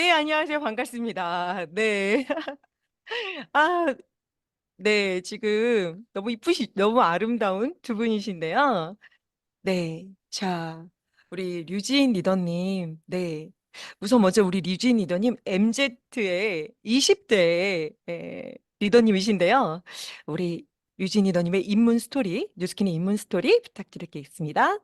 네, 안녕하세요. 반갑습니다. 네. 아, 네. 지금 너무 아름다운 두 분이신데요. 네. 자, 우리 류진 리더님. 네. 우선 먼저 우리 류진 리더님, MZ의 20대 리더님이신데요. 우리 류진 리더님의 입문 스토리, 뉴스키니 입문 스토리 부탁드리겠습니다.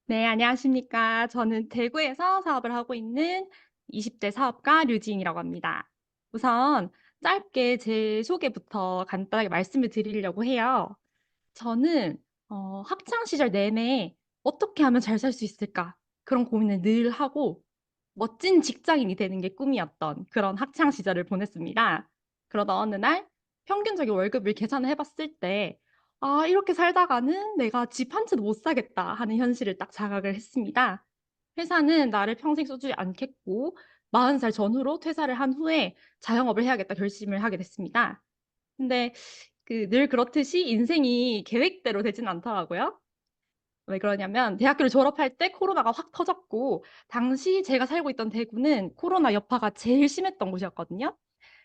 네, 안녕하십니까. 저는 대구에서 사업을 하고 있는 20대 사업가 류지인이라고 합니다. 우선 짧게 제 소개부터 간단하게 말씀을 드리려고 해요. 저는 학창 시절 내내 어떻게 하면 잘 살 수 있을까? 그런 고민을 늘 하고 멋진 직장인이 되는 게 꿈이었던 그런 학창 시절을 보냈습니다. 그러다 어느 날 평균적인 월급을 계산을 해봤을 때 아, 이렇게 살다가는 내가 집 한 채도 못 사겠다 하는 현실을 딱 자각을 했습니다. 회사는 나를 평생 써주지 않겠고 40살 전후로 퇴사를 한 후에 자영업을 해야겠다 결심을 하게 됐습니다. 근데 늘 그렇듯이 인생이 계획대로 되진 않더라고요. 왜 그러냐면 대학교를 졸업할 때 코로나가 확 터졌고 당시 제가 살고 있던 대구는 코로나 여파가 제일 심했던 곳이었거든요.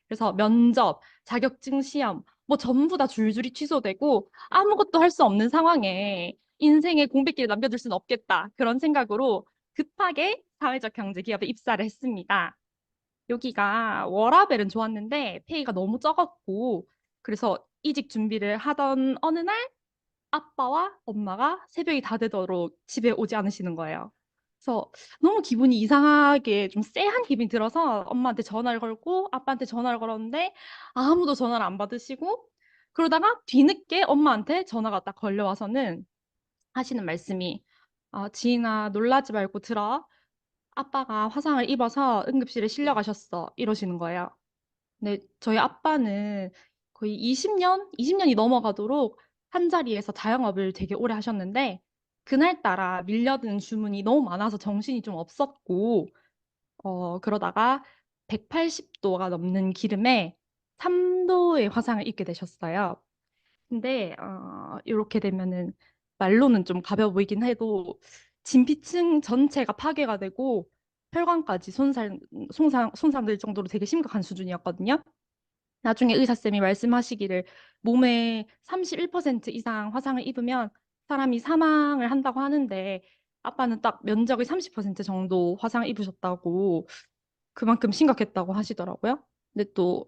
그래서 면접, 자격증 시험 뭐 전부 다 줄줄이 취소되고 아무것도 할 수 없는 상황에 인생의 공백기를 남겨둘 수는 없겠다. 그런 생각으로 급하게 사회적 경제 기업에 입사를 했습니다. 여기가 워라밸은 좋았는데 페이가 너무 적었고 그래서 이직 준비를 하던 어느 날 아빠와 엄마가 새벽이 다 되도록 집에 오지 않으시는 거예요. 그래서 너무 기분이 이상하게 좀 쎄한 기분이 들어서 엄마한테 전화를 걸고 아빠한테 전화를 걸었는데 아무도 전화를 안 받으시고 그러다가 뒤늦게 엄마한테 전화가 딱 걸려와서는 하시는 말씀이 지인아 놀라지 말고 들어. 아빠가 화상을 입어서 응급실에 실려가셨어. 이러시는 거예요. 근데 저희 아빠는 거의 20년이 넘어가도록 한 자리에서 자영업을 되게 오래 하셨는데 그날따라 밀려드는 주문이 너무 많아서 정신이 좀 없었고 그러다가 180도가 넘는 기름에 3도의 화상을 입게 되셨어요. 근데 이렇게 되면은 말로는 좀 가벼워 보이긴 해도 진피층 전체가 파괴가 되고 혈관까지 손상될 정도로 되게 심각한 수준이었거든요. 나중에 의사쌤이 말씀하시기를 몸에 31% 이상 화상을 입으면 사람이 사망을 한다고 하는데 아빠는 딱 면적의 30% 정도 화상을 입으셨다고 그만큼 심각했다고 하시더라고요. 근데 또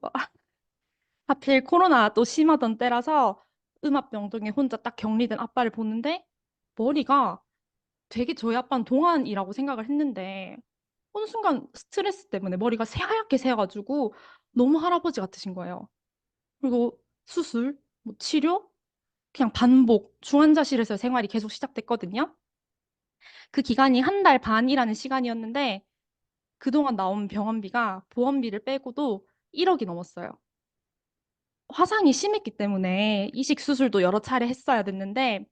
하필 코로나 또 심하던 때라서 음압병동에 혼자 딱 격리된 아빠를 보는데 머리가 되게 저희 아빠는 동안이라고 생각을 했는데 어느 순간 스트레스 때문에 머리가 새하얗게 새어가지고 너무 할아버지 같으신 거예요. 그리고 수술, 뭐 치료, 그냥 반복, 중환자실에서 생활이 계속 시작됐거든요. 그 기간이 한 달 반이라는 시간이었는데 그동안 나온 병원비가 보험비를 빼고도 1억이 넘었어요. 화상이 심했기 때문에 이식 수술도 여러 차례 했어야 됐는데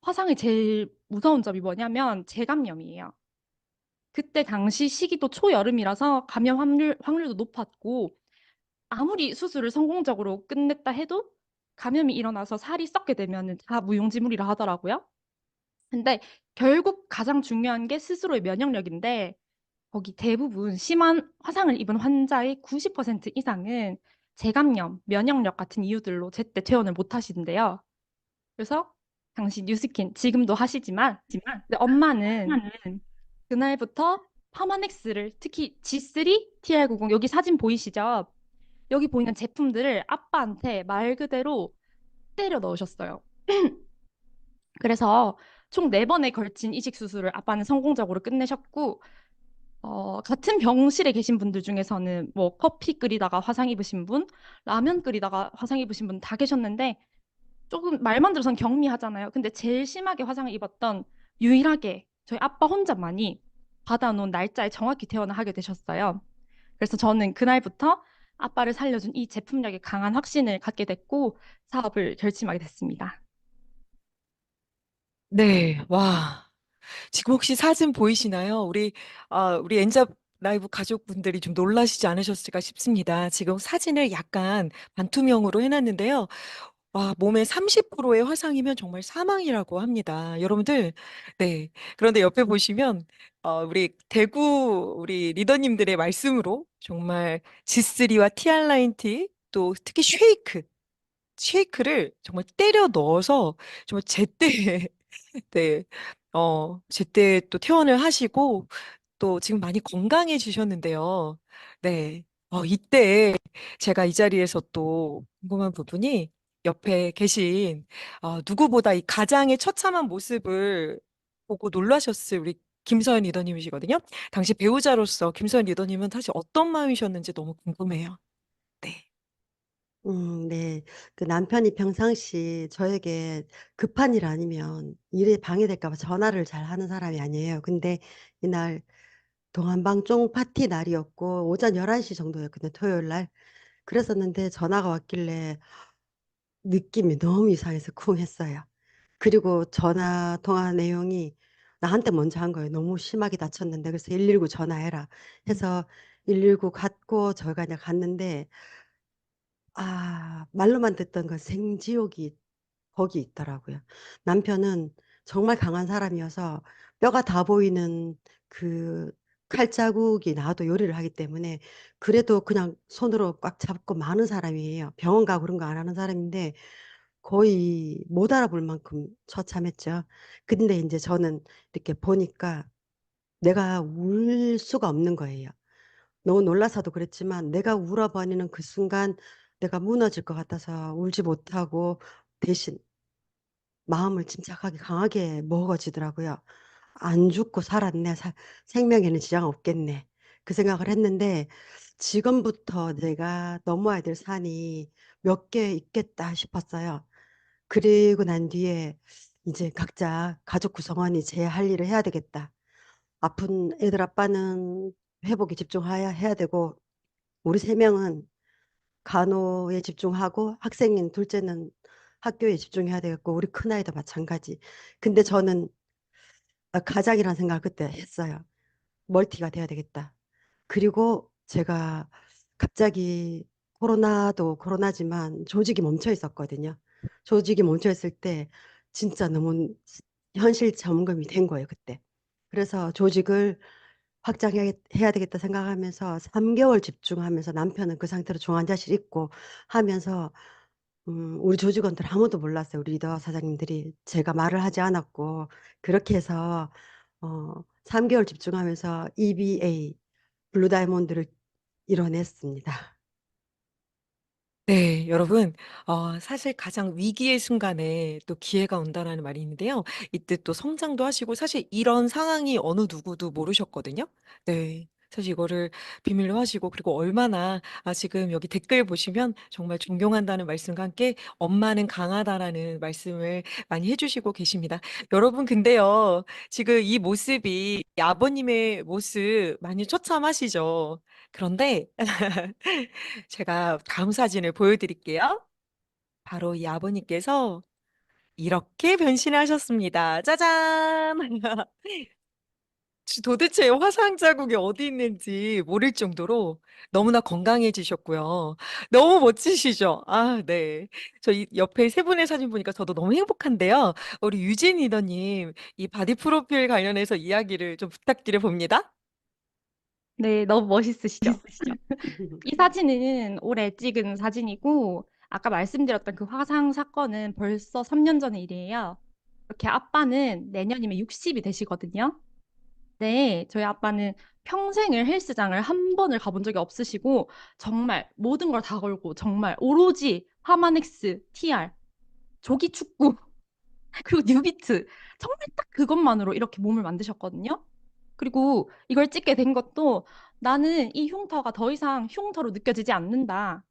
화상의 제일 무서운 점이 뭐냐면 재감염이에요. 그때 당시 시기도 초여름이라서 감염 확률도 높았고 아무리 수술을 성공적으로 끝냈다 해도 감염이 일어나서 살이 썩게 되면 다 무용지물이라 하더라고요. 근데 결국 가장 중요한 게 스스로의 면역력인데 거기 대부분 심한 화상을 입은 환자의 90% 이상은 재감염, 면역력 같은 이유들로 제때 퇴원을 못 하시는데요. 그래서 당시 뉴스킨 지금도 하시지만 근데 엄마는 그날부터 파마넥스를 특히 G3, TR90 여기 사진 보이시죠? 여기 보이는 제품들을 아빠한테 말 그대로 때려 넣으셨어요. 그래서 총 4번에 걸친 이식 수술을 아빠는 성공적으로 끝내셨고 같은 병실에 계신 분들 중에서는 뭐 커피 끓이다가 화상 입으신 분, 라면 끓이다가 화상 입으신 분 다 계셨는데 조금 말만 들어선 경미하잖아요. 근데 제일 심하게 화상을 입었던 유일하게 저희 아빠 혼자만이 받아놓은 날짜에 정확히 퇴원을 하게 되셨어요. 그래서 저는 그날부터 아빠를 살려준 이 제품력에 강한 확신을 갖게 됐고 사업을 결심하게 됐습니다. 네, 와. 지금 혹시 사진 보이시나요? 우리 엔잡 라이브 가족분들이 좀 놀라시지 않으셨을까 싶습니다. 지금 사진을 약간 반투명으로 해놨는데요. 와, 몸에 30%의 화상이면 정말 사망이라고 합니다. 여러분들, 네. 그런데 옆에 보시면, 우리 대구 우리 리더님들의 말씀으로 정말 G3와 TR90 또 특히 쉐이크를 정말 때려 넣어서 정말 제때 네, 제때 또 퇴원을 하시고 또 지금 많이 건강해지셨는데요. 네. 이때 제가 이 자리에서 또 궁금한 부분이 옆에 계신 누구보다 이 가장의 처참한 모습을 보고 놀라셨을 우리 김서연 리더님이시거든요. 당시 배우자로서 김서연 리더님은 사실 어떤 마음이셨는지 너무 궁금해요. 네. 네. 그 남편이 평상시 저에게 급한 일 아니면 일에 방해될까 봐 전화를 잘 하는 사람이 아니에요. 근데 이날 동안방송 파티 날이었고 오전 11시 정도였거든요. 토요일 날. 그랬었는데 전화가 왔길래 느낌이 너무 이상해서 쿵 했어요. 그리고 전화 통화 내용이 나한테 먼저 한 거예요. 너무 심하게 다쳤는데 그래서 119 전화해라 해서 119 갔고 저희가 이제 갔는데 말로만 듣던 그 생지옥이 거기 있더라고요. 남편은 정말 강한 사람이어서 뼈가 다 보이는 그 칼자국이 나도 요리를 하기 때문에 그래도 그냥 손으로 꽉 잡고 많은 사람이에요. 병원 가고 그런 거 안 하는 사람인데 거의 못 알아볼 만큼 처참했죠. 근데 이제 저는 이렇게 보니까 내가 울 수가 없는 거예요. 너무 놀라서도 그랬지만 내가 울어버리는 그 순간 내가 무너질 것 같아서 울지 못하고 대신 마음을 침착하게 강하게 먹어지더라고요. 안 죽고 살았네. 생명에는 지장 없겠네. 그 생각을 했는데 지금부터 내가 넘어야 될 산이 몇 개 있겠다 싶었어요. 그리고 난 뒤에 이제 각자 가족 구성원이 제 할 일을 해야 되겠다. 아픈 애들 아빠는 회복에 집중해야 해야 되고 우리 세 명은 간호에 집중하고 학생인 둘째는 학교에 집중해야 되겠고 우리 큰아이도 마찬가지. 근데 저는 가장이라는 생각을 그때 했어요. 멀티가 돼야 되겠다. 그리고 제가 갑자기 코로나도 코로나지만 조직이 멈춰 있었거든요. 조직이 멈춰 있을 때 진짜 너무 현실 점검이 된 거예요, 그때. 그래서 조직을 확장해야 해야 되겠다 생각하면서 3개월 집중하면서 남편은 그 상태로 중환자실 있고 하면서 우리 조직원들 아무도 몰랐어요. 우리 리더 사장님들이 제가 말을 하지 않았고 그렇게 해서 3개월 집중하면서 EBA 블루 다이몬드를 이뤄냈습니다. 네, 여러분, 사실 가장 위기의 순간에 또 기회가 온다라는 말이 있는데요. 이때 또 성장도 하시고, 사실 이런 상황이 어느 누구도 모르셨거든요. 네. 사실 이거를 비밀로 하시고, 그리고 얼마나, 지금 여기 댓글 보시면 정말 존경한다는 말씀과 함께 엄마는 강하다라는 말씀을 많이 해주시고 계십니다. 여러분, 근데요, 지금 이 모습이 이 아버님의 모습 많이 처참하시죠? 그런데, 제가 다음 사진을 보여드릴게요. 바로 이 아버님께서 이렇게 변신하셨습니다. 짜잔! 도대체 화상 자국이 어디 있는지 모를 정도로 너무나 건강해지셨고요. 너무 멋지시죠? 네. 저 이 옆에 세 분의 사진 보니까 저도 너무 행복한데요. 우리 유진 리더님, 이 바디 프로필 관련해서 이야기를 좀 부탁드려 봅니다. 네, 너무 멋있으시죠? 멋있으시죠? 이 사진은 올해 찍은 사진이고, 아까 말씀드렸던 그 화상 사건은 벌써 3년 전의 일이에요. 이렇게 아빠는 내년이면 60이 되시거든요. 네, 저희 아빠는 평생을 헬스장을 한 번을 가본 적이 없으시고, 정말 모든 걸 다 걸고, 정말 오로지 하마넥스, TR, 조기 축구, 그리고 뉴비트, 정말 딱 그것만으로 이렇게 몸을 만드셨거든요. 그리고 이걸 찍게 된 것도 나는 이 흉터가 더 이상 흉터로 느껴지지 않는다.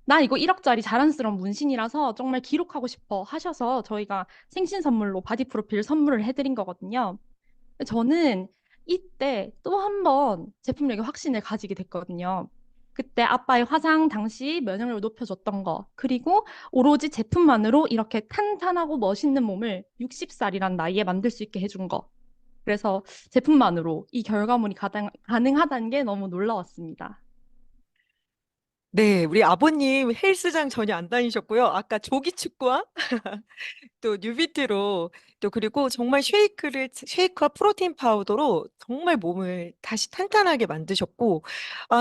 나 이거 1억짜리 자랑스러운 문신이라서 정말 기록하고 싶어 하셔서 저희가 생신 선물로 바디 프로필 선물을 해드린 거거든요. 저는 이때 또 한 번 제품력의 확신을 가지게 됐거든요. 그때 아빠의 화상 당시 면역력을 높여줬던 거, 그리고 오로지 제품만으로 이렇게 탄탄하고 멋있는 몸을 60살이란 나이에 만들 수 있게 해준 거. 그래서 제품만으로 이 결과물이 가능하다는 게 너무 놀라웠습니다. 네, 우리 아버님 헬스장 전혀 안 다니셨고요. 아까 조기 축구와 또 뉴비트로 또 그리고 정말 쉐이크와 프로테인 파우더로 정말 몸을 다시 탄탄하게 만드셨고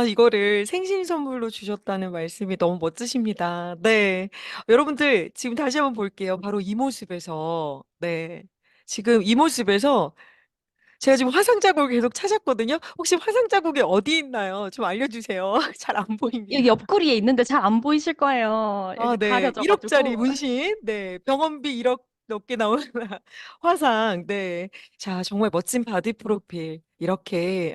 이거를 생신 선물로 주셨다는 말씀이 너무 멋지십니다. 네. 여러분들 지금 다시 한번 볼게요. 바로 이 모습에서 네. 지금 이 모습에서 제가 지금 화상 자국을 계속 찾았거든요. 혹시 화상 자국이 어디 있나요? 좀 알려주세요. 잘 안 여기 보입니다. 옆구리에 있는데 잘 안 보이실 거예요. 여기 네. 1억짜리 가려져가지고. 문신. 네. 병원비 1억 넘게 나오는 화상. 네. 자, 정말 멋진 바디 프로필. 이렇게,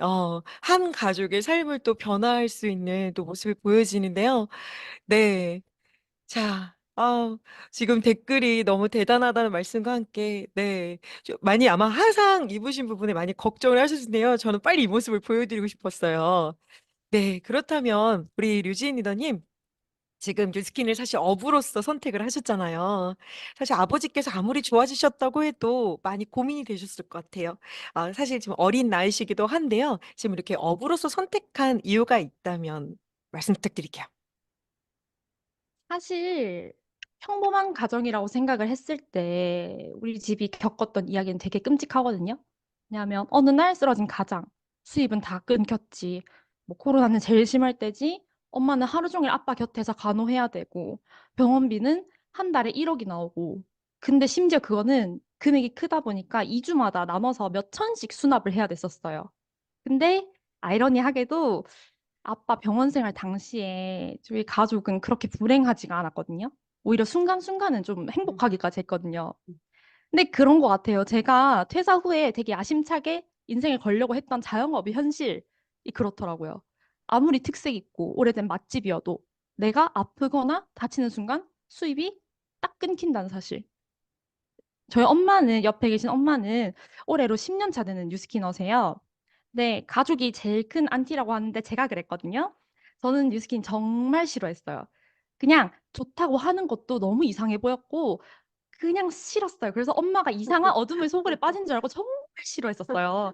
한 가족의 삶을 또 변화할 수 있는 또 모습이 보여지는데요. 네. 자, 지금 댓글이 너무 대단하다는 말씀과 함께, 네. 많이 아마 화상 입으신 부분에 많이 걱정을 하셨는데요. 저는 빨리 이 모습을 보여드리고 싶었어요. 네. 그렇다면, 우리 류지인 리더님, 지금 뉴스킨을 사실 업으로서 선택을 하셨잖아요. 사실 아버지께서 아무리 좋아지셨다고 해도 많이 고민이 되셨을 것 같아요. 사실 지금 어린 나이시기도 한데요. 지금 이렇게 업으로서 선택한 이유가 있다면 말씀 부탁드릴게요. 사실 평범한 가정이라고 생각을 했을 때 우리 집이 겪었던 이야기는 되게 끔찍하거든요. 왜냐하면 어느 날 쓰러진 가장, 수입은 다 끊겼지. 뭐 코로나는 제일 심할 때지. 엄마는 하루 종일 아빠 곁에서 간호해야 되고 병원비는 한 달에 1억이 나오고. 근데 심지어 그거는 금액이 크다 보니까 2주마다 나눠서 몇 천씩 수납을 해야 됐었어요. 근데 아이러니하게도 아빠 병원 생활 당시에 저희 가족은 그렇게 불행하지가 않았거든요. 오히려 순간순간은 좀 음, 행복하기까지 했거든요. 음, 근데 그런 것 같아요. 제가 퇴사 후에 되게 야심차게 인생을 걸려고 했던 자영업의 현실이 그렇더라고요. 아무리 특색 있고 오래된 맛집이어도 내가 아프거나 다치는 순간 수입이 딱 끊긴다는 사실. 저희 엄마는, 옆에 계신 엄마는 올해로 10년 차 되는 뉴스키너세요. 네, 가족이 제일 큰 안티라고 하는데 제가 그랬거든요. 저는 뉴스킨 정말 싫어했어요. 그냥 좋다고 하는 것도 너무 이상해 보였고, 그냥 싫었어요. 그래서 엄마가 이상한 어둠의 소굴에 빠진 줄 알고 정말 싫어했었어요.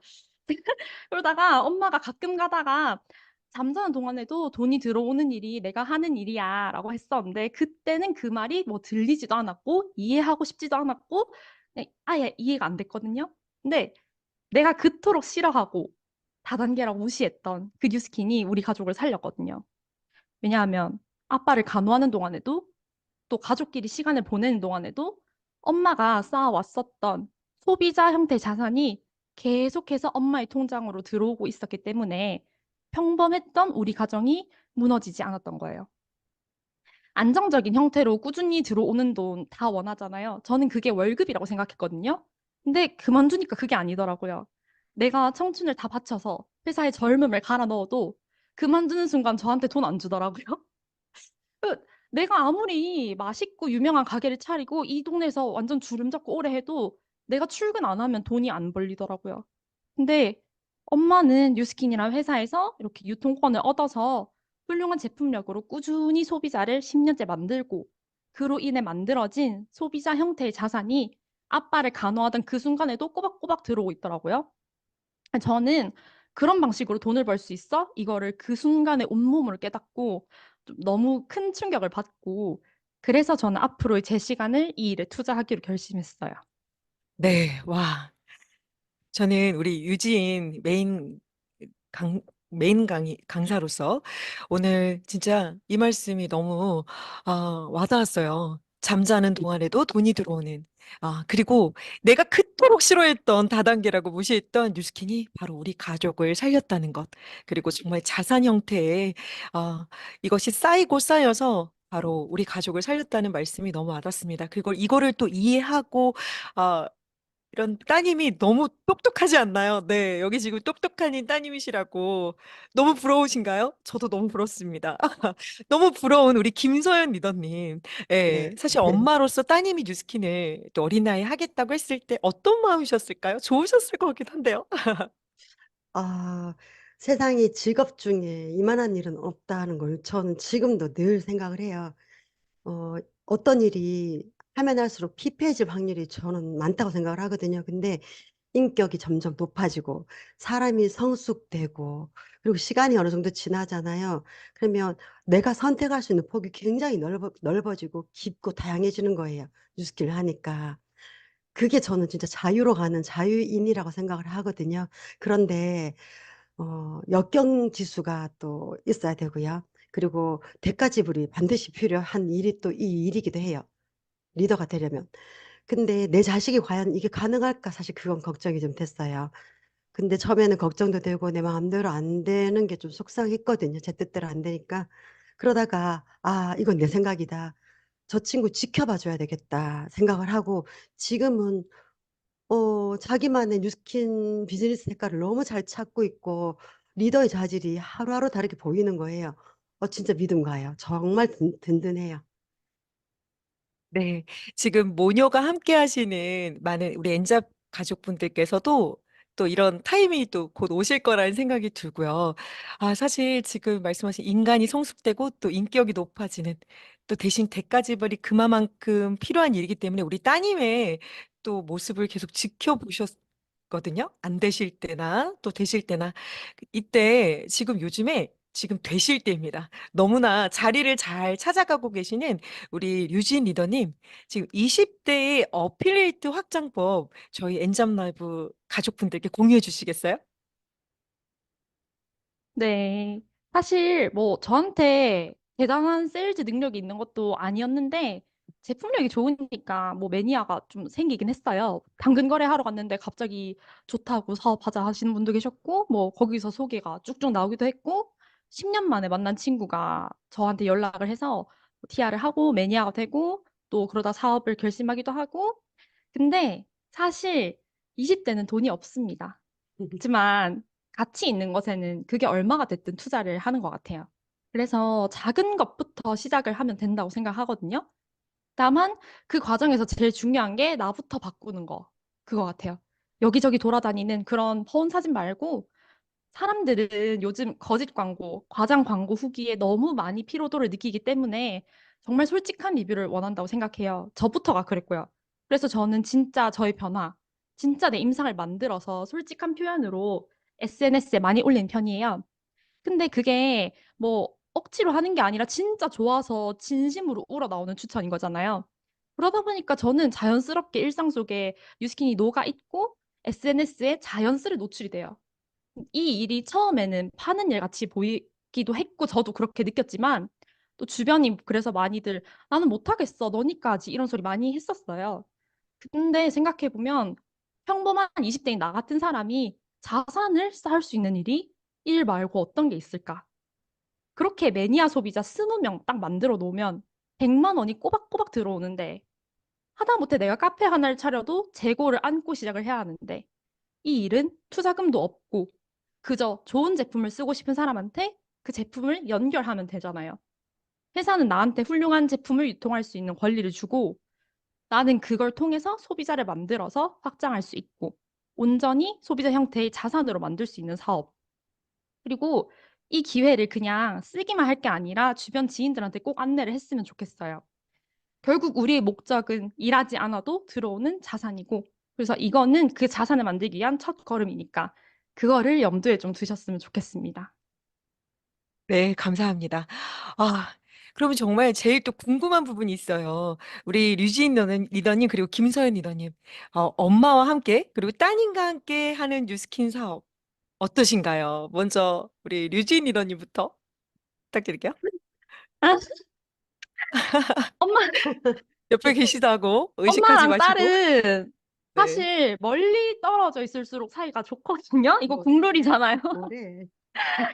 그러다가 엄마가 가끔 가다가 잠자는 동안에도 돈이 들어오는 일이 내가 하는 일이야 라고 했었는데 그때는 그 말이 뭐 들리지도 않았고 이해하고 싶지도 않았고 그냥 아예 이해가 안 됐거든요. 근데 내가 그토록 싫어하고 다단계라고 무시했던 그 뉴스킨이 우리 가족을 살렸거든요. 왜냐하면 아빠를 간호하는 동안에도 또 가족끼리 시간을 보내는 동안에도 엄마가 쌓아왔었던 소비자 형태 자산이 계속해서 엄마의 통장으로 들어오고 있었기 때문에 평범했던 우리 가정이 무너지지 않았던 거예요. 안정적인 형태로 꾸준히 들어오는 돈 다 원하잖아요. 저는 그게 월급이라고 생각했거든요. 근데 그만두니까 그게 아니더라고요. 내가 청춘을 다 바쳐서 회사에 젊음을 갈아 넣어도 그만두는 순간 저한테 돈 안 주더라고요. 그 내가 아무리 맛있고 유명한 가게를 차리고 이 동네에서 완전 주름 잡고 오래 해도 내가 출근 안 하면 돈이 안 벌리더라고요. 근데 엄마는 뉴스킨이라는 회사에서 이렇게 유통권을 얻어서 훌륭한 제품력으로 꾸준히 소비자를 10년째 만들고 그로 인해 만들어진 소비자 형태의 자산이 아빠를 간호하던 그 순간에도 꼬박꼬박 들어오고 있더라고요. 저는 그런 방식으로 돈을 벌 수 있어? 이거를 그 순간에 온몸으로 깨닫고 좀 너무 큰 충격을 받고 그래서 저는 앞으로의 제 시간을 이 일에 투자하기로 결심했어요. 네. 와. 저는 우리 유지인 강, 강사로서 오늘 진짜 이 말씀이 너무 와닿았어요. 잠자는 동안에도 돈이 들어오는. 그리고 내가 그토록 싫어했던 다단계라고 무시했던 뉴스킨이 바로 우리 가족을 살렸다는 것. 그리고 정말 자산 형태의 이것이 쌓이고 쌓여서 바로 우리 가족을 살렸다는 말씀이 너무 와닿습니다. 그리고 이거를 또 이해하고 아, 이런 따님이 너무 똑똑하지 않나요? 네, 여기 지금 똑똑한 따님이시라고 너무 부러우신가요? 저도 너무 부럽습니다. 너무 부러운 우리 김서연 리더님. 예, 네. 사실 엄마로서 따님이 뉴스킨을 또 어린 나이에 하겠다고 했을 때 어떤 마음이셨을까요? 좋으셨을 것 같긴 한데요. 아, 세상에 직업 중에 이만한 일은 없다는 걸 전 지금도 늘 생각을 해요. 어, 어떤 일이 하면 할수록 피폐해질 확률이 저는 많다고 생각을 하거든요. 근데 인격이 점점 높아지고 사람이 성숙되고 그리고 시간이 어느 정도 지나잖아요. 그러면 내가 선택할 수 있는 폭이 굉장히 넓어지고 깊고 다양해지는 거예요. 뉴스킬을 하니까. 그게 저는 진짜 자유로 가는 자유인이라고 생각을 하거든요. 그런데 역경 지수가 또 있어야 되고요. 그리고 대가 지불이 반드시 필요한 일이 또 이 일이기도 해요. 리더가 되려면. 근데 내 자식이 과연 이게 가능할까? 사실 그건 걱정이 좀 됐어요. 근데 처음에는 걱정도 되고 내 마음대로 안 되는 게 좀 속상했거든요. 제 뜻대로 안 되니까. 그러다가 아, 이건 내 생각이다. 저 친구 지켜봐 줘야 되겠다 생각을 하고 지금은 자기만의 뉴스킨 비즈니스 색깔을 너무 잘 찾고 있고 리더의 자질이 하루하루 다르게 보이는 거예요. 진짜 믿음 가요. 정말 든든해요. 네. 지금 모녀가 함께 하시는 많은 우리 엔잡 가족분들께서도 또 이런 타이밍이 또 곧 오실 거라는 생각이 들고요. 아, 사실 지금 말씀하신 인간이 성숙되고 또 인격이 높아지는 또 대신 대가 지불이 그만큼 필요한 일이기 때문에 우리 따님의 또 모습을 계속 지켜보셨거든요. 안 되실 때나 또 되실 때나. 이때 지금 요즘에 지금 되실 때입니다. 너무나 자리를 잘 찾아가고 계시는 우리 류진 리더님, 지금 20대의 어필레이트 확장법 저희 엔잡 라이브 가족분들께 공유해 주시겠어요? 네. 사실 뭐 저한테 대단한 세일즈 능력이 있는 것도 아니었는데 제품력이 좋으니까 뭐 매니아가 좀 생기긴 했어요. 당근 거래하러 갔는데 갑자기 좋다고 사업하자 하시는 분도 계셨고 뭐 거기서 소개가 쭉쭉 나오기도 했고 10년 만에 만난 친구가 저한테 연락을 해서 TR을 하고 매니아가 되고 또 그러다 사업을 결심하기도 하고 근데 사실 20대는 돈이 없습니다. 하지만 가치 있는 것에는 그게 얼마가 됐든 투자를 하는 것 같아요. 그래서 작은 것부터 시작을 하면 된다고 생각하거든요. 다만 그 과정에서 제일 중요한 게 나부터 바꾸는 거, 그거 같아요. 여기저기 돌아다니는 그런 퍼온 사진 말고 사람들은 요즘 거짓 광고, 과장 광고 후기에 너무 많이 피로도를 느끼기 때문에 정말 솔직한 리뷰를 원한다고 생각해요. 저부터가 그랬고요. 그래서 저는 진짜 저의 변화, 진짜 내 임상을 만들어서 솔직한 표현으로 SNS에 많이 올린 편이에요. 근데 그게 뭐 억지로 하는 게 아니라 진짜 좋아서 진심으로 우러나오는 추천인 거잖아요. 그러다 보니까 저는 자연스럽게 일상 속에 뉴스킨이 녹아 있고 SNS에 자연스레 노출이 돼요. 이 일이 처음에는 파는 일 같이 보이기도 했고 저도 그렇게 느꼈지만 또 주변이 그래서 많이들 나는 못하겠어 너니까지 이런 소리 많이 했었어요. 근데 생각해보면 평범한 20대인 나 같은 사람이 자산을 쌓을 수 있는 일이 일 말고 어떤 게 있을까? 그렇게 매니아 소비자 20명 딱 만들어 놓으면 100만 원이 꼬박꼬박 들어오는데 하다못해 내가 카페 하나를 차려도 재고를 안고 시작을 해야 하는데 이 일은 투자금도 없고 그저 좋은 제품을 쓰고 싶은 사람한테 그 제품을 연결하면 되잖아요. 회사는 나한테 훌륭한 제품을 유통할 수 있는 권리를 주고 나는 그걸 통해서 소비자를 만들어서 확장할 수 있고 온전히 소비자 형태의 자산으로 만들 수 있는 사업. 그리고 이 기회를 그냥 쓰기만 할 게 아니라 주변 지인들한테 꼭 안내를 했으면 좋겠어요. 결국 우리의 목적은 일하지 않아도 들어오는 자산이고 그래서 이거는 그 자산을 만들기 위한 첫 걸음이니까 그거를 염두에 좀 두셨으면 좋겠습니다. 네, 감사합니다. 아, 그러면 정말 제일 또 궁금한 부분이 있어요. 우리 류진 리더님 그리고 김서연 리더님, 엄마와 함께 그리고 따님과 함께 하는 뉴스킨 사업 어떠신가요? 먼저 우리 류진 리더님부터 부탁드릴게요. 아, 엄마, 옆에 계시다고 의식하지 엄마랑 마시고. 딸은 네. 사실 멀리 떨어져 있을수록 사이가 좋거든요. 이거 뭐래? 국룰이잖아요. 뭐래?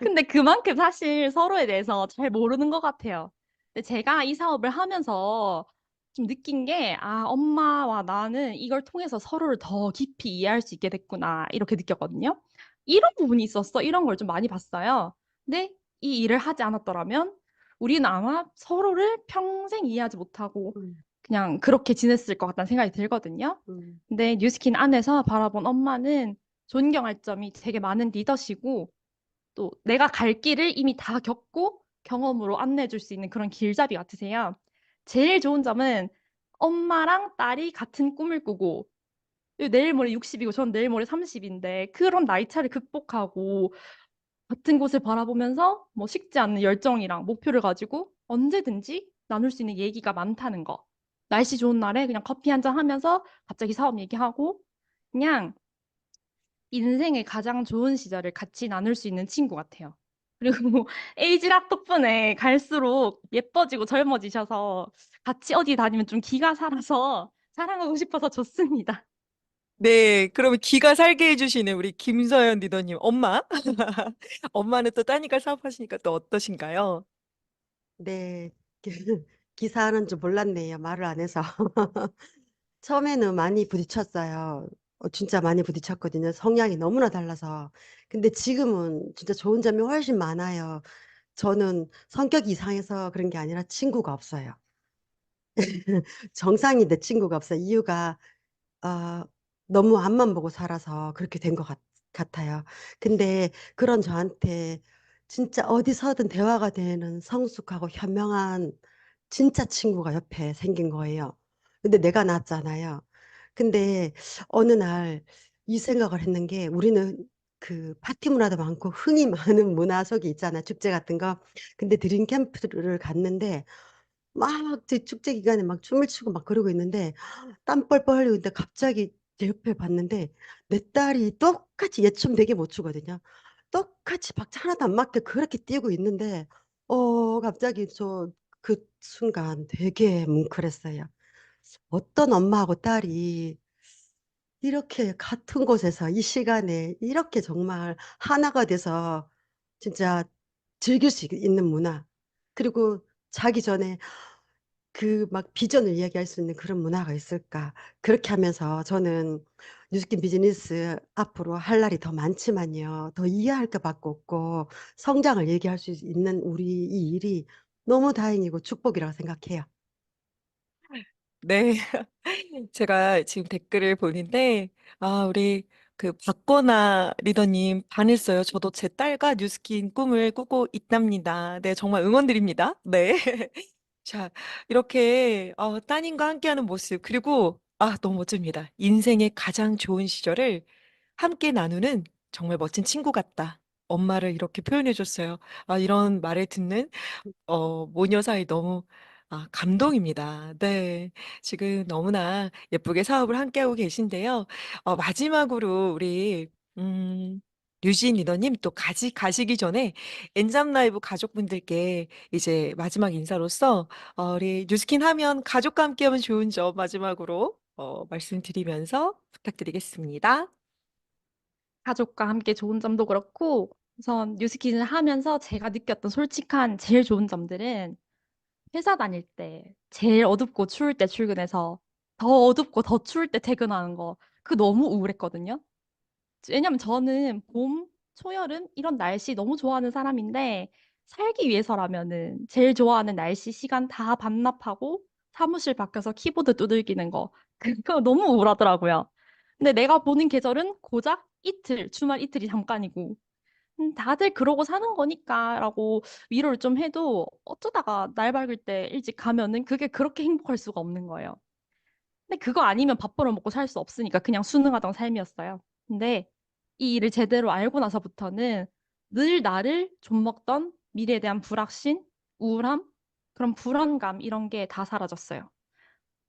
근데 그만큼 사실 서로에 대해서 잘 모르는 것 같아요. 근데 제가 이 사업을 하면서 좀 느낀 게, 아, 엄마와 나는 이걸 통해서 서로를 더 깊이 이해할 수 있게 됐구나, 이렇게 느꼈거든요. 이런 부분이 있었어. 이런 걸 좀 많이 봤어요. 근데 이 일을 하지 않았더라면 우리는 아마 서로를 평생 이해하지 못하고 음, 그냥 그렇게 지냈을 것 같다는 생각이 들거든요. 음, 근데 뉴스킨 안에서 바라본 엄마는 존경할 점이 되게 많은 리더시고 또 내가 갈 길을 이미 다 겪고 경험으로 안내해 줄 수 있는 그런 길잡이 같으세요. 제일 좋은 점은 엄마랑 딸이 같은 꿈을 꾸고 내일 모레 60이고 전 내일 모레 30인데 그런 나이 차를 극복하고 같은 곳을 바라보면서 뭐 식지 않는 열정이랑 목표를 가지고 언제든지 나눌 수 있는 얘기가 많다는 거. 날씨 좋은 날에 그냥 커피 한 잔 하면서 갑자기 사업 얘기하고 그냥 인생의 가장 좋은 시절을 같이 나눌 수 있는 친구 같아요. 그리고 에이지락 덕분에 갈수록 예뻐지고 젊어지셔서 같이 어디 다니면 좀 기가 살아서 사랑하고 싶어서 좋습니다. 네, 그러면 기가 살게 해주시는 우리 김서연 리더님 엄마. 엄마는 또 따니까 사업하시니까 또 어떠신가요? 네, 기사하는 줄 몰랐네요. 말을 안 해서. 처음에는 많이 부딪혔어요. 진짜 많이 부딪혔거든요. 성향이 너무나 달라서. 근데 지금은 진짜 좋은 점이 훨씬 많아요. 저는 성격이 이상해서 그런 게 아니라 친구가 없어요. 정상인데 친구가 없어요. 이유가 어, 너무 앞만 보고 살아서 그렇게 된 것 같아요. 근데 그런 저한테 진짜 어디서든 대화가 되는 성숙하고 현명한 진짜 친구가 옆에 생긴 거예요. 근데 내가 낳았잖아요. 근데 어느 날 이 생각을 했는 게 우리는 그 파티 문화도 많고 흥이 많은 문화 속에 있잖아. 축제 같은 거. 근데 드림 캠프를 갔는데 막 제 축제 기간에 막 춤을 추고 막 그러고 있는데 땀 뻘뻘 흘리고 있는데 갑자기 제 옆에 봤는데 내 딸이 똑같이 얘 춤 되게 못 추거든요. 똑같이 박자 하나도 안 맞게 그렇게 뛰고 있는데 갑자기 저 그 순간 되게 뭉클했어요. 어떤 엄마하고 딸이 이렇게 같은 곳에서 이 시간에 이렇게 정말 하나가 돼서 진짜 즐길 수 있는 문화. 그리고 자기 전에 그 막 비전을 이야기할 수 있는 그런 문화가 있을까? 그렇게 하면서 저는 뉴스킨 비즈니스 앞으로 할 날이 더 많지만요. 더 이해할 것밖에 없고 성장을 얘기할 수 있는 우리 이 일이 너무 다행이고 축복이라고 생각해요. 네. 제가 지금 댓글을 보는데, 우리 그 박거나 리더님 반했어요. 저도 제 딸과 뉴스킨 꿈을 꾸고 있답니다. 네, 정말 응원드립니다. 네. 자, 이렇게 따님과 함께하는 모습, 그리고 너무 멋집니다. 인생의 가장 좋은 시절을 함께 나누는 정말 멋진 친구 같다. 엄마를 이렇게 표현해줬어요. 이런 말을 듣는 모녀 사이 너무 감동입니다. 네. 지금 너무나 예쁘게 사업을 함께하고 계신데요. 마지막으로 우리, 류진 리더님 또 가시기 전에 엔잡 라이브 가족분들께 이제 마지막 인사로서 우리 뉴스킨 하면 가족과 함께하면 좋은 점 마지막으로 말씀드리면서 부탁드리겠습니다. 가족과 함께 좋은 점도 그렇고 우선 뉴스키즈를 하면서 제가 느꼈던 솔직한 제일 좋은 점들은 회사 다닐 때 제일 어둡고 추울 때 출근해서 더 어둡고 더 추울 때 퇴근하는 거. 그 너무 우울했거든요. 왜냐면 저는 봄, 초여름 이런 날씨 너무 좋아하는 사람인데 살기 위해서라면은 제일 좋아하는 날씨 시간 다 반납하고 사무실 밖에서 키보드 두들기는 거. 그거 너무 우울하더라고요. 근데 내가 보는 계절은 고작 이틀, 주말 이틀이 잠깐이고 다들 그러고 사는 거니까라고 위로를 좀 해도 어쩌다가 날 밝을 때 일찍 가면은 그게 그렇게 행복할 수가 없는 거예요. 근데 그거 아니면 밥 벌어 먹고 살 수 없으니까 그냥 순응하던 삶이었어요. 근데 이 일을 제대로 알고 나서부터는 늘 나를 좀먹던 미래에 대한 불확신, 우울함, 그런 불안감 이런 게 다 사라졌어요.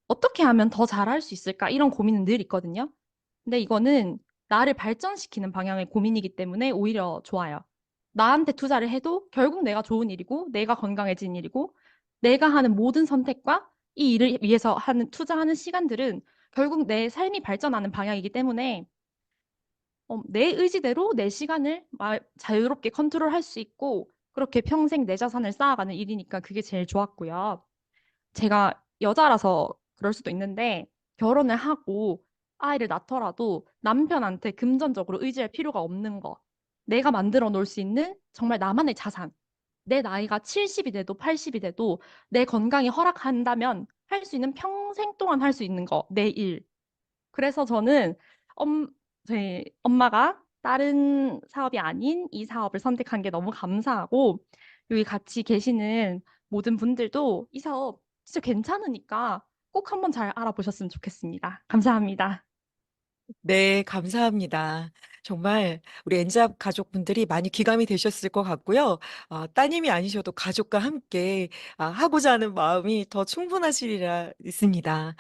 어떻게 하면 더 잘할 수 있을까? 이런 고민은 늘 있거든요. 근데 이거는 나를 발전시키는 방향의 고민이기 때문에 오히려 좋아요. 나한테 투자를 해도 결국 내가 좋은 일이고, 내가 건강해진 일이고, 내가 하는 모든 선택과 이 일을 위해서 투자하는 시간들은 결국 내 삶이 발전하는 방향이기 때문에 내 의지대로 내 시간을 자유롭게 컨트롤할 수 있고, 그렇게 평생 내 자산을 쌓아가는 일이니까 그게 제일 좋았고요. 제가 여자라서 그럴 수도 있는데 결혼을 하고 아이를 낳더라도 남편한테 금전적으로 의지할 필요가 없는 거. 내가 만들어 놓을 수 있는 정말 나만의 자산. 내 나이가 70이 돼도 80이 돼도 내 건강이 허락한다면 할 수 있는 평생 동안 할 수 있는 거. 내 일. 그래서 저는 엄, 저희 엄마가 다른 사업이 아닌 이 사업을 선택한 게 너무 감사하고 여기 같이 계시는 모든 분들도 이 사업 진짜 괜찮으니까 꼭 한번 잘 알아보셨으면 좋겠습니다. 감사합니다. 네, 감사합니다. 정말 우리 엔잡 가족분들이 많이 기감이 되셨을 것 같고요. 따님이 아니셔도 가족과 함께 하고자 하는 마음이 더 충분하시리라 믿습니다.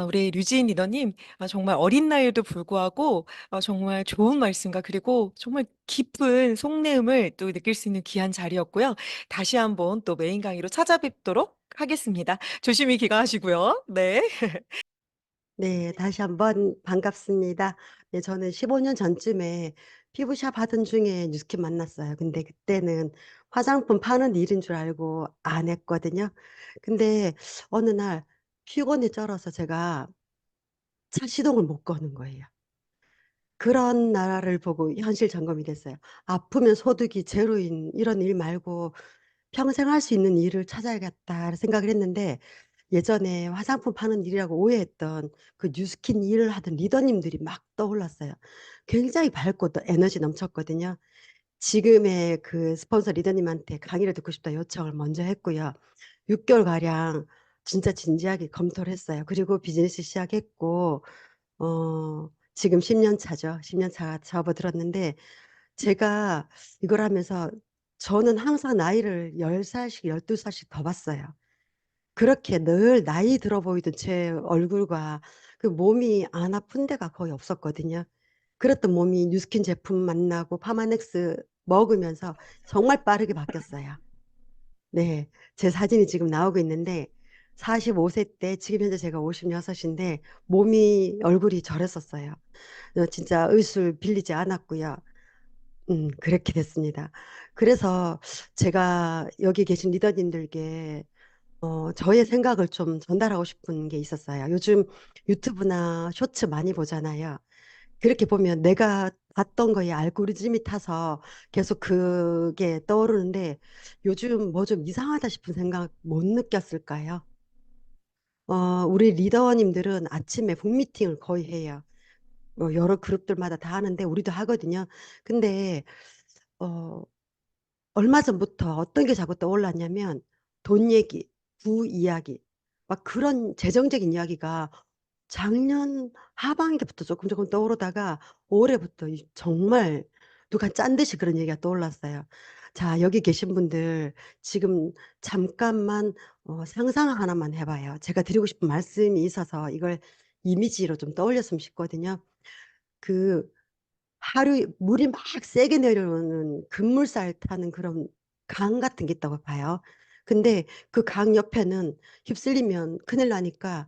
우리 류지인 리더님, 정말 어린 나이에도 불구하고 정말 좋은 말씀과 그리고 정말 깊은 속내음을 또 느낄 수 있는 귀한 자리였고요. 다시 한번 또 메인 강의로 찾아뵙도록 하겠습니다. 조심히 귀가하시고요. 네. 네, 다시 한번 반갑습니다. 네, 저는 15년 전쯤에 피부샵 하던 중에 뉴스킨 만났어요. 근데 그때는 화장품 파는 일인 줄 알고 안 했거든요. 근데 어느 날 피곤에 쩔어서 제가 차 시동을 못 거는 거예요. 그런 나라를 보고 현실 점검이 됐어요. 아프면 소득이 제로인 이런 일 말고 평생 할 수 있는 일을 찾아야겠다 생각을 했는데, 예전에 화장품 파는 일이라고 오해했던 그 뉴스킨 일을 하던 리더님들이 막 떠올랐어요. 굉장히 밝고 또 에너지 넘쳤거든요. 지금의 그 스폰서 리더님한테 강의를 듣고 싶다 요청을 먼저 했고요. 6개월가량 진짜 진지하게 검토를 했어요. 그리고 비즈니스 시작했고, 지금 10년 차죠. 10년 차 접어들었는데, 제가 이걸 하면서 저는 항상 나이를 10살씩, 12살씩 더 봤어요. 그렇게 늘 나이 들어 보이던 제 얼굴과 그 몸이 안 아픈 데가 거의 없었거든요. 그랬던 몸이 뉴스킨 제품 만나고 파마넥스 먹으면서 정말 빠르게 바뀌었어요. 네, 제 사진이 지금 나오고 있는데 45세 때 지금 현재 제가 56인데 몸이 얼굴이 저랬었어요. 진짜 의술 빌리지 않았고요. 그렇게 됐습니다. 그래서 제가 여기 계신 리더님들께 저의 생각을 좀 전달하고 싶은 게 있었어요. 요즘 유튜브나 쇼츠 많이 보잖아요. 그렇게 보면 내가 봤던 거에 알고리즘이 타서 계속 그게 떠오르는데, 요즘 뭐 좀 이상하다 싶은 생각 못 느꼈을까요? 우리 리더님들은 아침에 북미팅을 거의 해요. 여러 그룹들마다 다 하는데 우리도 하거든요. 근데 어, 얼마 전부터 어떤 게 자꾸 떠올랐냐면 돈 얘기, 부 이야기, 막 그런 재정적인 이야기가 작년 하반기부터 조금 조금 떠오르다가 올해부터 정말 누가 짠 듯이 그런 얘기가 떠올랐어요. 자, 여기 계신 분들 지금 잠깐만 상상 하나만 해봐요. 제가 드리고 싶은 말씀이 있어서 이걸 이미지로 좀 떠올렸으면 싶거든요. 그 하루 물이 막 세게 내려오는 급물살 타는 그런 강 같은 게 있다고 봐요. 근데 그 강 옆에는 휩쓸리면 큰일 나니까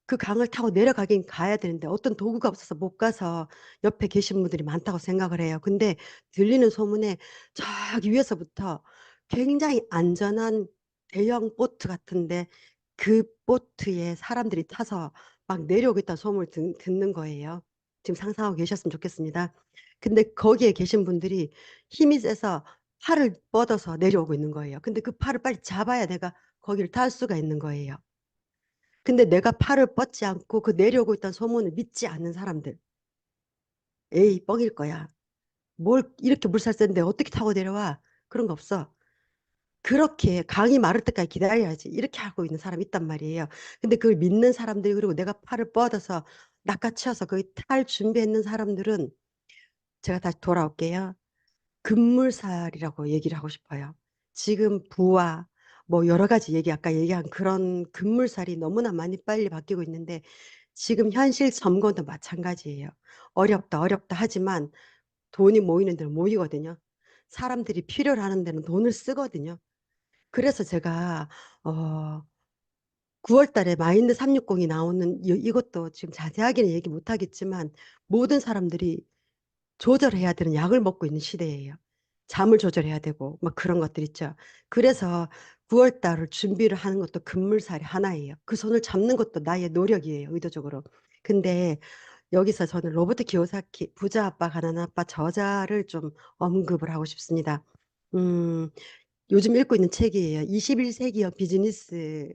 그 강을 타고 내려가긴 가야 되는데 어떤 도구가 없어서 못 가서 옆에 계신 분들이 많다고 생각을 해요. 근데 들리는 소문에 저기 위에서부터 굉장히 안전한 대형 보트 같은데 그 보트에 사람들이 타서 막 내려오고 있다는 소문을 듣는 거예요. 지금 상상하고 계셨으면 좋겠습니다. 근데 거기에 계신 분들이 힘이 세서 팔을 뻗어서 내려오고 있는 거예요. 근데 그 팔을 빨리 잡아야 내가 거기를 탈 수가 있는 거예요. 근데 내가 팔을 뻗지 않고 그 내려오고 있다는 소문을 믿지 않는 사람들. 에이, 뻥일 거야. 뭘 이렇게 물살 센데 어떻게 타고 내려와? 그런 거 없어. 그렇게 강이 마를 때까지 기다려야지. 이렇게 하고 있는 사람이 있단 말이에요. 근데 그걸 믿는 사람들이, 그리고 내가 팔을 뻗어서 낚아채어서 거기 탈 준비했는 사람들은, 제가 다시 돌아올게요. 급물살이라고 얘기를 하고 싶어요. 지금 부와 뭐 여러 가지 얘기, 아까 얘기한 그런 급물살이 너무나 많이 빨리 바뀌고 있는데, 지금 현실 점검도 마찬가지예요. 어렵다, 어렵다 하지만 돈이 모이는 데는 모이거든요. 사람들이 필요로 하는 데는 돈을 쓰거든요. 그래서 제가 어, 9월 달에 마인드 360이 나오는 이것도 지금 자세하게는 얘기 못 하겠지만, 모든 사람들이 조절해야 되는 약을 먹고 있는 시대예요. 잠을 조절해야 되고 막 그런 것들 있죠. 그래서 9월 달을 준비를 하는 것도 급물살이 하나예요. 그 손을 잡는 것도 나의 노력이에요, 의도적으로. 근데 여기서 저는 로버트 키오사키 부자 아빠 가난한 아빠 저자를 좀 언급을 하고 싶습니다. 음, 요즘 읽고 있는 책이에요. 21세기형 비즈니스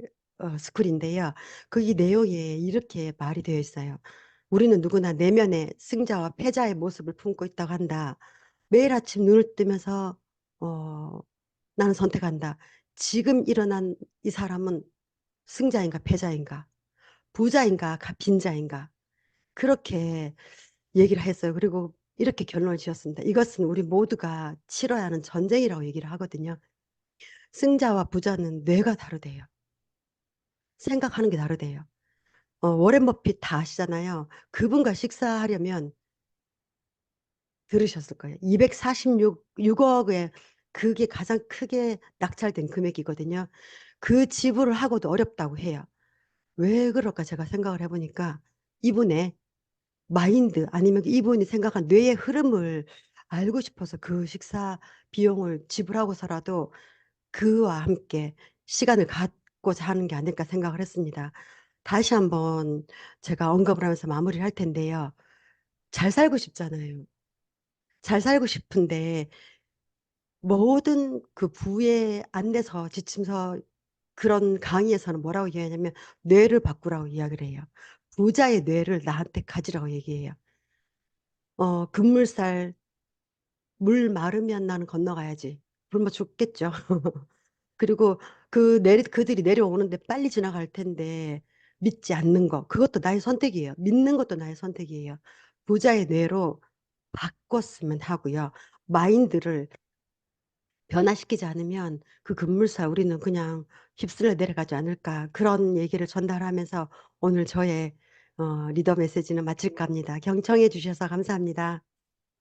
스쿨인데요. 거기 내용에 이렇게 말이 되어 있어요. 우리는 누구나 내면에 승자와 패자의 모습을 품고 있다고 한다. 매일 아침 눈을 뜨면서 어, 나는 선택한다. 지금 일어난 이 사람은 승자인가 패자인가, 부자인가 빈자인가. 그렇게 얘기를 했어요. 그리고 이렇게 결론을 지었습니다. 이것은 우리 모두가 치러야 하는 전쟁이라고 얘기를 하거든요. 승자와 부자는 뇌가 다르대요. 생각하는 게 다르대요. 워렌 버핏 다 아시잖아요. 그분과 식사하려면 들으셨을 거예요. 246억에 그게 가장 크게 낙찰된 금액이거든요. 그 지불을 하고도 어렵다고 해요. 왜 그럴까 제가 생각을 해보니까 이분의 마인드 아니면 이분이 생각한 뇌의 흐름을 알고 싶어서 그 식사 비용을 지불하고서라도 그와 함께 시간을 갖고자 하는 게 아닐까 생각을 했습니다. 다시 한번 제가 언급을 하면서 마무리를 할 텐데요. 잘 살고 싶잖아요. 잘 살고 싶은데 모든 그 부의 안내서, 지침서 그런 강의에서는 뭐라고 얘기하냐면 뇌를 바꾸라고 이야기를 해요. 부자의 뇌를 나한테 가지라고 얘기해요. 급물살, 물 마르면 나는 건너가야지. 굶어 죽겠죠. 그리고 그들이 내려오는데 빨리 지나갈 텐데 믿지 않는 거. 그것도 나의 선택이에요. 믿는 것도 나의 선택이에요. 부자의 뇌로 바꿨으면 하고요. 마인드를 변화시키지 않으면 그 급물살 우리는 그냥 휩쓸려 내려가지 않을까. 그런 얘기를 전달하면서 오늘 저의 리더 메시지는 마칠까 합니다. 경청해 주셔서 감사합니다.